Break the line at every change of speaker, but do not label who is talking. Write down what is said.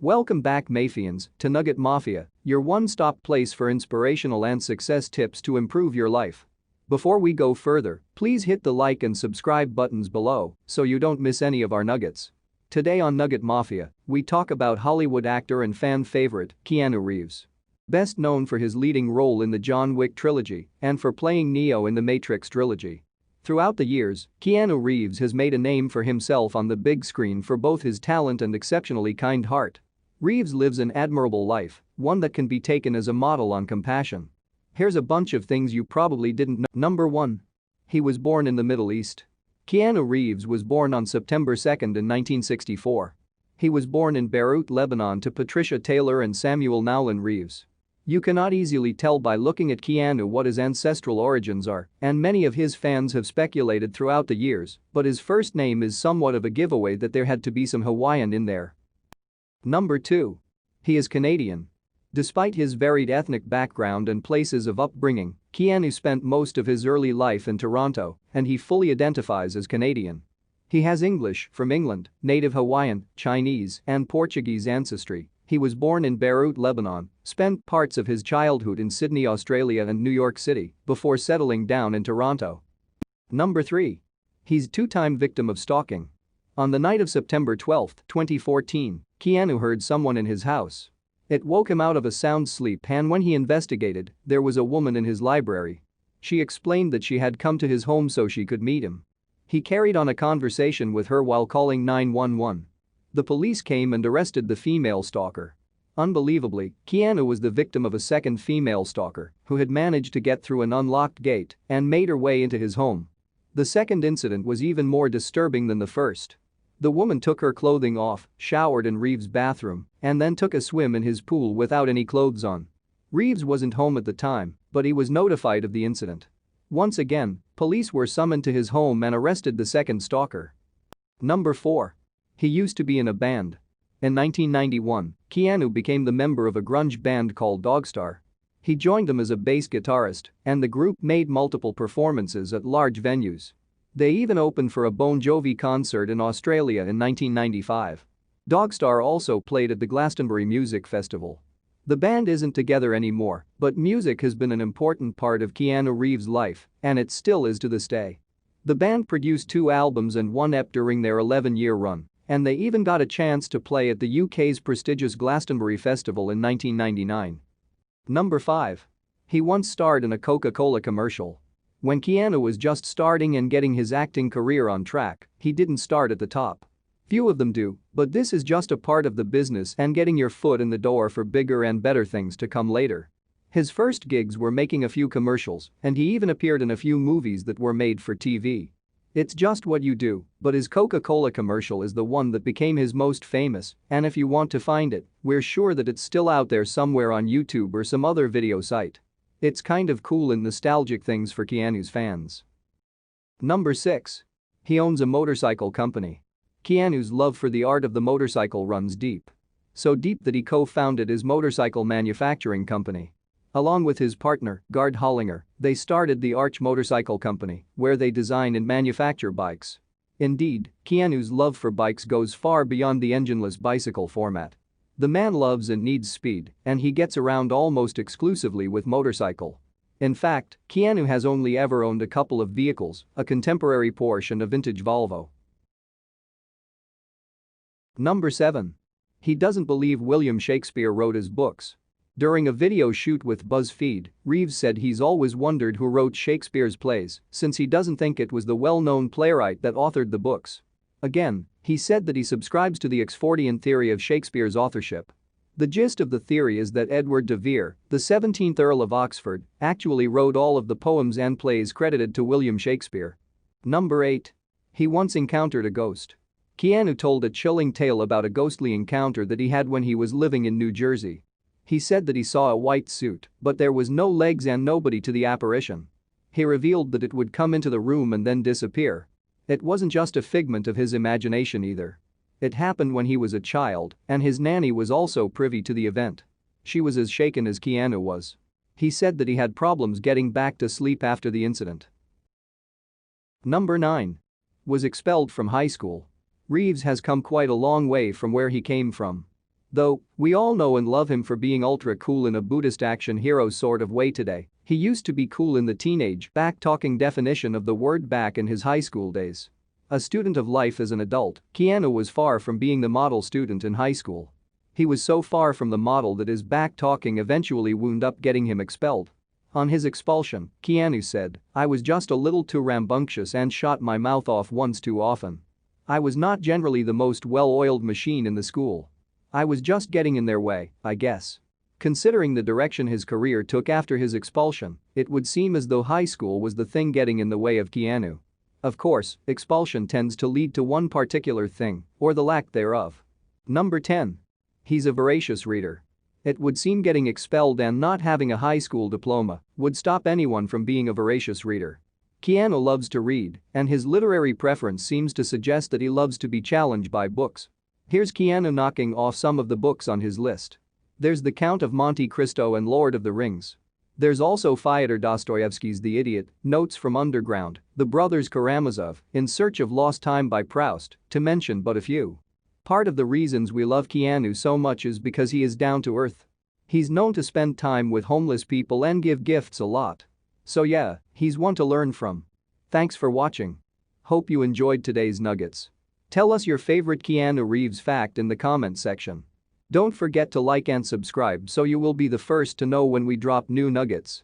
Welcome back Mafians to Nugget Mafia, your one-stop place for inspirational and success tips to improve your life. Before we go further, please hit the like and subscribe buttons below so you don't miss any of our nuggets. Today on Nugget Mafia, we talk about Hollywood actor and fan favorite, Keanu Reeves. Best known for his leading role in the John Wick trilogy and for playing Neo in the Matrix trilogy. Throughout the years, Keanu Reeves has made a name for himself on the big screen for both his talent and exceptionally kind heart. Reeves lives an admirable life, one that can be taken as a model on compassion. Here's a bunch of things you probably didn't know. Number 1. He was born in the Middle East. Keanu Reeves was born on September 2 in 1964. He was born in Beirut, Lebanon to Patricia Taylor and Samuel Nowlin Reeves. You cannot easily tell by looking at Keanu what his ancestral origins are, and many of his fans have speculated throughout the years, but his first name is somewhat of a giveaway that there had to be some Hawaiian in there. Number 2. He is Canadian. Despite his varied ethnic background and places of upbringing, Keanu spent most of his early life in Toronto, and he fully identifies as Canadian. He has English from England, native Hawaiian, Chinese, and Portuguese ancestry. He was born in Beirut, Lebanon, spent parts of his childhood in Sydney, Australia and New York City before settling down in Toronto. Number 3. He's a two-time victim of stalking. On the night of September 12, 2014, Keanu heard someone in his house. It woke him out of a sound sleep, and when he investigated, there was a woman in his library. She explained that she had come to his home so she could meet him. He carried on a conversation with her while calling 911. The police came and arrested the female stalker. Unbelievably, Keanu was the victim of a second female stalker who had managed to get through an unlocked gate and made her way into his home. The second incident was even more disturbing than the first. The woman took her clothing off, showered in Reeves' bathroom, and then took a swim in his pool without any clothes on. Reeves wasn't home at the time, but he was notified of the incident. Once again, police were summoned to his home and arrested the second stalker. Number 4. He used to be in a band. In 1991, Keanu became the member of a grunge band called Dogstar. He joined them as a bass guitarist, and the group made multiple performances at large venues. They even opened for a Bon Jovi concert in Australia in 1995. Dogstar also played at the Glastonbury Music Festival. The band isn't together anymore, but music has been an important part of Keanu Reeves' life, and it still is to this day. The band produced 2 albums and 1 EP during their 11-year run, and they even got a chance to play at the UK's prestigious Glastonbury Festival in 1999. Number 5. He once starred in a Coca-Cola commercial. When Keanu was just starting and getting his acting career on track, he didn't start at the top. Few of them do, but this is just a part of the business and getting your foot in the door for bigger and better things to come later. His first gigs were making a few commercials, and he even appeared in a few movies that were made for TV. It's just what you do, but his Coca-Cola commercial is the one that became his most famous, and if you want to find it, we're sure that it's still out there somewhere on YouTube or some other video site. It's kind of cool and nostalgic things for Keanu's fans. Number 6. He owns a motorcycle company. Keanu's love for the art of the motorcycle runs deep. So deep that he co-founded his motorcycle manufacturing company. Along with his partner, Gard Hollinger, they started the Arch Motorcycle Company, where they design and manufacture bikes. Indeed, Keanu's love for bikes goes far beyond the engineless bicycle format. The man loves and needs speed, and he gets around almost exclusively with motorcycle. In fact, Keanu has only ever owned a couple of vehicles, a contemporary Porsche and a vintage Volvo. Number 7. He doesn't believe William Shakespeare wrote his books. During a video shoot with BuzzFeed, Reeves said he's always wondered who wrote Shakespeare's plays since he doesn't think it was the well-known playwright that authored the books. Again, he said that he subscribes to the Oxfordian theory of Shakespeare's authorship. The gist of the theory is that Edward de Vere, the 17th Earl of Oxford, actually wrote all of the poems and plays credited to William Shakespeare. Number 8. He once encountered a ghost. Keanu told a chilling tale about a ghostly encounter that he had when he was living in New Jersey. He said that he saw a white suit, but there was no legs and nobody to the apparition. He revealed that it would come into the room and then disappear. It wasn't just a figment of his imagination either. It happened when he was a child, and his nanny was also privy to the event. She was as shaken as Keanu was. He said that he had problems getting back to sleep after the incident. Number 9. Was expelled from high school. Reeves has come quite a long way from where he came from. Though, we all know and love him for being ultra cool in a Buddhist action hero sort of way today. He used to be cool in the teenage, back-talking definition of the word back in his high school days. A student of life as an adult, Keanu was far from being the model student in high school. He was so far from the model that his back-talking eventually wound up getting him expelled. On his expulsion, Keanu said, "I was just a little too rambunctious and shot my mouth off once too often. I was not generally the most well-oiled machine in the school. I was just getting in their way, I guess." Considering the direction his career took after his expulsion, it would seem as though high school was the thing getting in the way of Keanu. Of course, expulsion tends to lead to one particular thing, or the lack thereof. Number 10. He's a voracious reader. It would seem getting expelled and not having a high school diploma would stop anyone from being a voracious reader. Keanu loves to read, and his literary preference seems to suggest that he loves to be challenged by books. Here's Keanu knocking off some of the books on his list. There's The Count of Monte Cristo and Lord of the Rings. There's also Fyodor Dostoevsky's The Idiot, Notes from Underground, The Brothers Karamazov, In Search of Lost Time by Proust, to mention but a few. Part of the reasons we love Keanu so much is because he is down to earth. He's known to spend time with homeless people and give gifts a lot. So yeah, he's one to learn from. Thanks for watching. Hope you enjoyed today's nuggets. Tell us your favorite Keanu Reeves fact in the comment section. Don't forget to like and subscribe so you will be the first to know when we drop new nuggets.